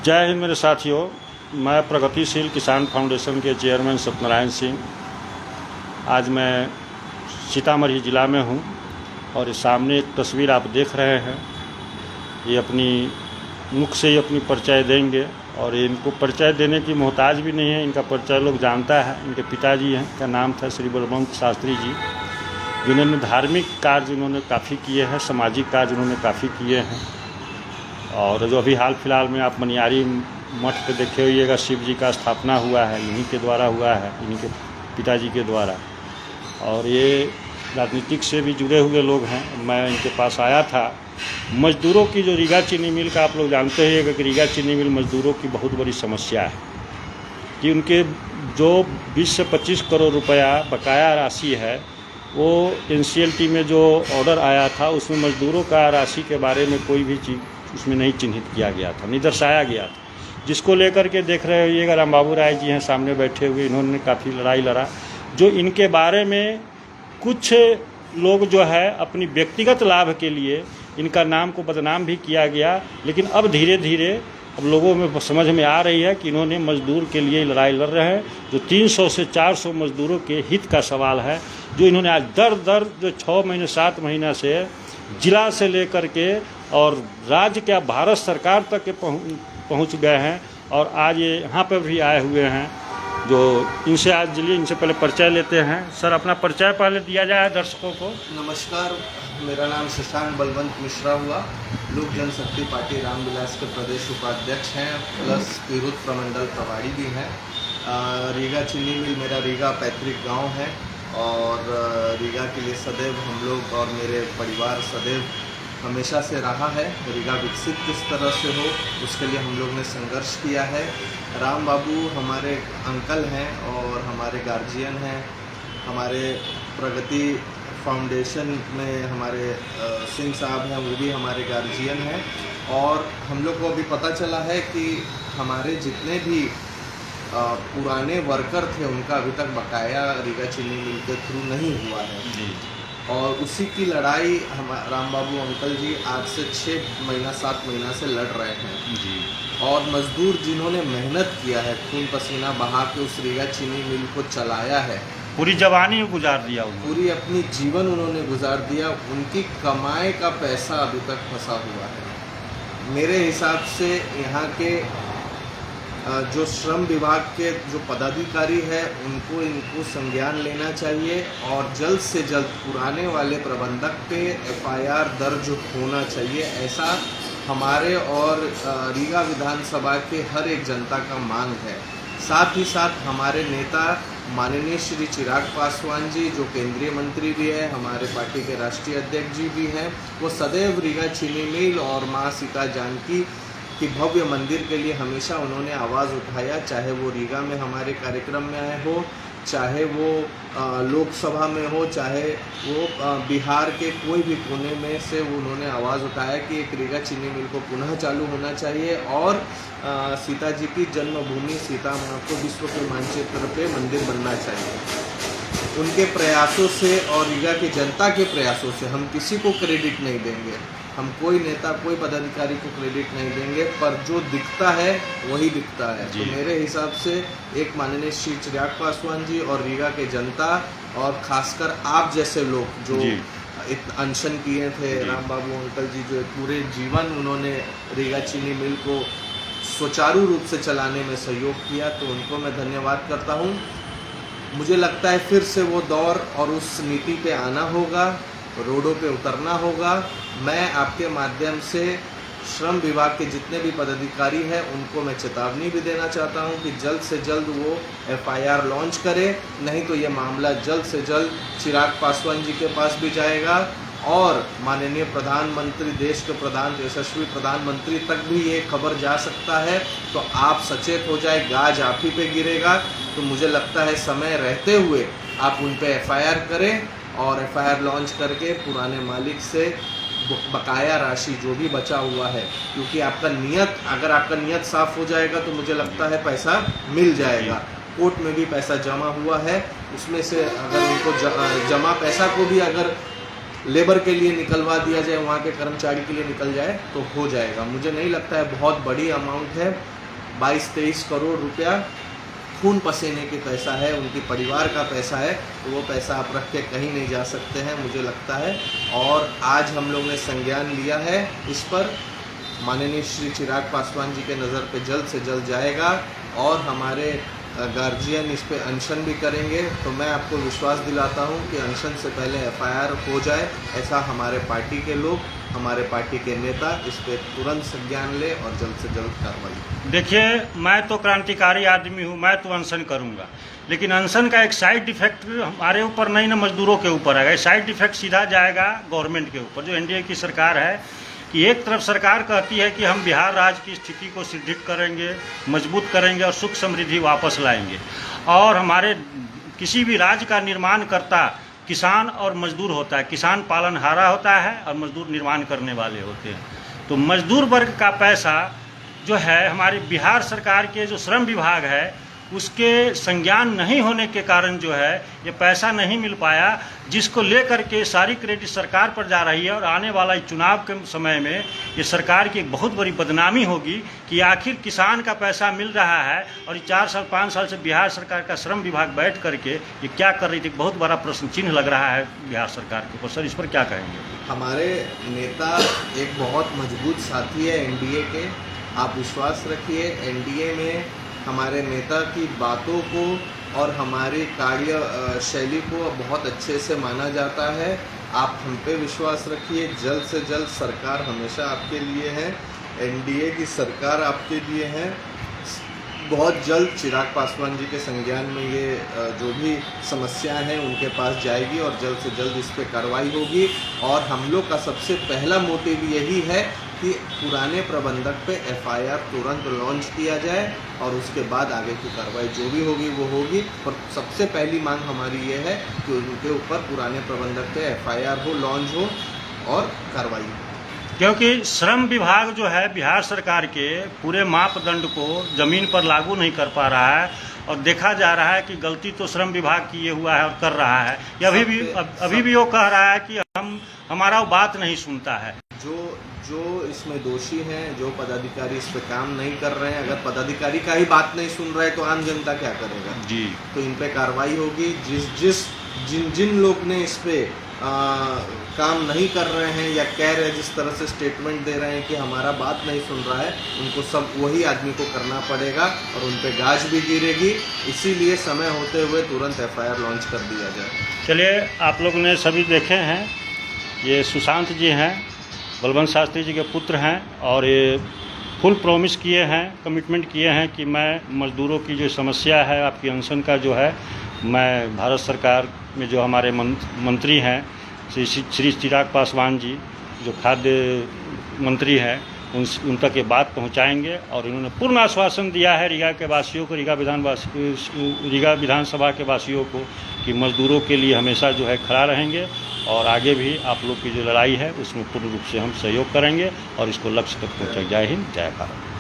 जय हिंद मेरे साथियों। मैं प्रगतिशील किसान फाउंडेशन के चेयरमैन सत्यनारायण सिंह। आज मैं सीतामढ़ी ज़िला में हूँ और ये सामने एक तस्वीर आप देख रहे हैं। ये अपनी मुख से ही अपनी परिचय देंगे और इनको परिचय देने की मोहताज भी नहीं है। इनका परिचय लोग जानता है। इनके पिताजी हैं, का नाम था श्री बलवंत शास्त्री जी, जिन्होंने धार्मिक कार्य उन्होंने काफ़ी किए हैं, सामाजिक कार्य उन्होंने काफ़ी किए हैं। और जो अभी हाल फिलहाल में आप मनियारी मठ पे देखे होइएगा, शिव जी का स्थापना हुआ है, इन्हीं के द्वारा हुआ है, इन्हीं के पिताजी के द्वारा। और ये राजनीतिक से भी जुड़े हुए लोग हैं। मैं इनके पास आया था। मज़दूरों की जो रीगा चीनी मिल का आप लोग जानते हैं कि रीगा चीनी मिल मज़दूरों की बहुत बड़ी समस्या है कि उनके जो 20 से 25 करोड़ रुपया बकाया राशि है, वो NCLT में जो ऑर्डर आया था उसमें मज़दूरों का राशि के बारे में कोई भी चीज़ उसमें नहीं चिन्हित किया गया था, नहीं दर्शाया गया था, जिसको लेकर के देख रहे होइएगा राम बाबू राय जी हैं सामने बैठे हुए। इन्होंने काफ़ी लड़ाई लड़ा। जो इनके बारे में कुछ लोग जो है अपनी व्यक्तिगत लाभ के लिए इनका नाम को बदनाम भी किया गया। लेकिन अब धीरे धीरे अब लोगों में समझ में आ रही है कि इन्होंने मज़दूर के लिए लड़ाई लड़ रहे हैं। जो 300 से 400 मज़दूरों के हित का सवाल है, जो इन्होंने आज दर जो 6 महीने 7 महीना से जिला से लेकर के और राज्य क्या भारत सरकार तक के पहुंच गए हैं। और आज ये यहाँ पर भी आए हुए हैं। जो इनसे आज चलिए इनसे पहले परिचय लेते हैं। सर, अपना परिचय पहले दिया जाए दर्शकों को। नमस्कार, मेरा नाम शशांक बलवंत मिश्रा हुआ। लोक जनशक्ति पार्टी रामविलास के प्रदेश उपाध्यक्ष हैं, प्लस तिरहुत प्रमंडल प्रभारी भी हैं। रीगा चीनी मिल मेरा रीगा पैतृक गांव है और रीगा के लिए सदैव हम लोग और मेरे परिवार सदैव हमेशा से रहा है। रीगा विकसित किस तरह से हो उसके लिए हम लोग ने संघर्ष किया है। राम बाबू हमारे अंकल हैं और हमारे गार्जियन हैं। हमारे प्रगति फाउंडेशन में हमारे सिंह साहब हैं, वो भी हमारे गार्जियन हैं। और हम लोग को अभी पता चला है कि हमारे जितने भी पुराने वर्कर थे उनका अभी तक बकाया रीगा चीनी मिल के थ्रू नहीं हुआ है। और उसी की लड़ाई हम राम बाबू अंकल जी आज से 6 महीना 7 महीना से लड़ रहे हैं जी। और मजदूर जिन्होंने मेहनत किया है, खून पसीना बहा के उस रीगा चीनी मिल को चलाया है, पूरी जवानी गुजार दिया, पूरी अपनी जीवन उन्होंने गुजार दिया, उनकी कमाई का पैसा अभी तक फंसा हुआ है। मेरे हिसाब से यहाँ के जो श्रम विभाग के जो पदाधिकारी है उनको इनको संज्ञान लेना चाहिए और जल्द से जल्द पुराने वाले प्रबंधक पे FIR दर्ज होना चाहिए। ऐसा हमारे और रीगा विधानसभा के हर एक जनता का मांग है। साथ ही साथ हमारे नेता माननीय श्री चिराग पासवान जी, जो केंद्रीय मंत्री भी है, हमारे पार्टी के राष्ट्रीय अध्यक्ष जी भी हैं, वो सदैव रीगा चीनी मिल और माँ सीता जानकी कि भव्य मंदिर के लिए हमेशा उन्होंने आवाज़ उठाया। चाहे वो रीगा में हमारे कार्यक्रम में आए हो, चाहे वो लोकसभा में हो, चाहे वो बिहार के कोई भी कोने में से उन्होंने आवाज़ उठाया कि एक रीगा चीनी मिल को पुनः चालू होना चाहिए और सीता जी की जन्मभूमि सीता माँ को विश्व के मानचित्र पे मंदिर बनना चाहिए। उनके प्रयासों से और रीगा की जनता के प्रयासों से हम किसी को क्रेडिट नहीं देंगे, हम कोई नेता कोई पदाधिकारी को क्रेडिट नहीं देंगे, पर जो दिखता है वही दिखता है। तो मेरे हिसाब से एक माननीय श्री चिराग पासवान जी और रीगा के जनता और खासकर आप जैसे लोग जो अनशन किए थे, राम बाबू अंकल जी जो पूरे जीवन उन्होंने रीगा चीनी मिल को सुचारू रूप से चलाने में सहयोग किया, तो उनको मैं धन्यवाद करता हूँ। मुझे लगता है फिर से वो दौर और उस नीति पे आना होगा, रोडों पे उतरना होगा। मैं आपके माध्यम से श्रम विभाग के जितने भी पदाधिकारी हैं उनको मैं चेतावनी भी देना चाहता हूं कि जल्द से जल्द वो FIR लॉन्च करे, नहीं तो ये मामला जल्द से जल्द चिराग पासवान जी के पास भी जाएगा और माननीय प्रधानमंत्री, देश के प्रधान यशस्वी प्रधानमंत्री तक भी ये खबर जा सकता है। तो आप सचेत हो जाए, गाज आप ही पे गिरेगा। तो मुझे लगता है समय रहते हुए आप उन पे FIR करें और FIR लॉन्च करके पुराने मालिक से बकाया राशि जो भी बचा हुआ है, क्योंकि आपका नियत, अगर आपका नियत साफ हो जाएगा तो मुझे लगता है पैसा मिल जाएगा। कोर्ट में भी पैसा जमा हुआ है, उसमें से अगर उनको जमा पैसा को भी अगर लेबर के लिए निकलवा दिया जाए, वहाँ के कर्मचारी के लिए निकल जाए तो हो जाएगा। मुझे नहीं लगता है बहुत बड़ी अमाउंट है। 22-23 करोड़ रुपया खून पसीने की पैसा है, उनके परिवार का पैसा है, तो वो पैसा आप रख के कहीं नहीं जा सकते हैं मुझे लगता है। और आज हम लोग ने संज्ञान लिया है इस पर। माननीय श्री चिराग पासवान जी के नज़र पे जल्द से जल्द जाएगा और हमारे गार्जियन इस पे अनशन भी करेंगे। तो मैं आपको विश्वास दिलाता हूँ कि अनशन से पहले एफआईआर हो जाए, ऐसा हमारे पार्टी के लोग, हमारे पार्टी के नेता इस पे तुरंत संज्ञान ले और जल्द से जल्द कार्रवाई। देखिए, मैं तो क्रांतिकारी आदमी हूँ, मैं तो अनशन करूँगा, लेकिन अनशन का एक साइड इफेक्ट हमारे ऊपर नहीं ना मजदूरों के ऊपर आएगा। साइड इफेक्ट सीधा जाएगा गवर्नमेंट के ऊपर, जो एनडीए की सरकार है। कि एक तरफ सरकार कहती है कि हम बिहार राज्य की स्थिति को सुदृढ़ करेंगे, मजबूत करेंगे और सुख समृद्धि वापस लाएंगे, और हमारे किसी भी राज्य का निर्माण करता किसान और मजदूर होता है। किसान पालनहारा होता है और मजदूर निर्माण करने वाले होते हैं। तो मजदूर वर्ग का पैसा जो है, हमारे बिहार सरकार के जो श्रम विभाग है उसके संज्ञान नहीं होने के कारण जो है ये पैसा नहीं मिल पाया, जिसको लेकर के सारी क्रेडिट सरकार पर जा रही है। और आने वाला चुनाव के समय में ये सरकार की एक बहुत बड़ी बदनामी होगी कि आखिर किसान का पैसा मिल रहा है और 4 साल 5 साल से बिहार सरकार का श्रम विभाग बैठ करके ये क्या कर रही थी। बहुत बड़ा प्रश्न चिन्ह लग रहा है बिहार सरकार के ऊपर। सर, इस पर क्या कहेंगे? हमारे नेता एक बहुत मजबूत साथी है एनडीए के, आप विश्वास रखिए। एनडीए में हमारे नेता की बातों को और हमारी कार्य शैली को बहुत अच्छे से माना जाता है। आप हम पे विश्वास रखिए, जल्द से जल्द सरकार हमेशा आपके लिए है, एनडीए की सरकार आपके लिए है। बहुत जल्द चिराग पासवान जी के संज्ञान में ये जो भी समस्याएं हैं उनके पास जाएगी और जल्द से जल्द इस पर कार्रवाई होगी। और हम लोग का सबसे पहला मोटिव यही है कि पुराने प्रबंधक पे एफआईआर तुरंत लॉन्च किया जाए और उसके बाद आगे की कार्रवाई जो भी होगी वो होगी। और सबसे पहली मांग हमारी ये है कि उनके ऊपर पुराने प्रबंधक पे एफआईआर हो, लॉन्च हो और कार्रवाई हो। क्योंकि श्रम विभाग जो है बिहार सरकार के पूरे मापदंड को ज़मीन पर लागू नहीं कर पा रहा है, और देखा जा रहा है कि गलती तो श्रम विभाग की ये हुआ है और कर रहा है। ये अभी भी वो कह रहा है कि हमारा वो बात नहीं सुनता है। जो इसमें दोषी हैं, जो पदाधिकारी इस पे काम नहीं कर रहे हैं, अगर पदाधिकारी का ही बात नहीं सुन रहे तो आम जनता क्या करेगा जी। तो इन पे कार्रवाई होगी। जिन लोग ने इस पे काम नहीं कर रहे हैं या कह रहे हैं, जिस तरह से स्टेटमेंट दे रहे हैं कि हमारा बात नहीं सुन रहा है, उनको सब वही आदमी को करना पड़ेगा और उन पे गाज भी गिरेगी। इसीलिए समय होते हुए तुरंत एफआईआर लॉन्च कर दिया जाए। चलिए, आप लोग ने सभी देखे हैं, ये सुशांत जी हैं, बलवंत शास्त्री जी के पुत्र हैं, और ये फुल प्रॉमिस किए हैं, कमिटमेंट किए हैं कि मैं मजदूरों की जो समस्या है, आपकी अनशन का जो है, मैं भारत सरकार में जो हमारे मंत्री हैं श्री चिराग पासवान जी, जो खाद्य मंत्री हैं, उन तक ये बात पहुंचाएंगे। और इन्होंने पूर्ण आश्वासन दिया है रीगा के वासियों को, रीगा विधानसभा के वासियों को, कि मजदूरों के लिए हमेशा जो है खड़ा रहेंगे और आगे भी आप लोग की जो लड़ाई है उसमें पूर्ण रूप से हम सहयोग करेंगे और इसको लक्ष्य तक पहुँचाएंगे। जय हिंद, जय भारत।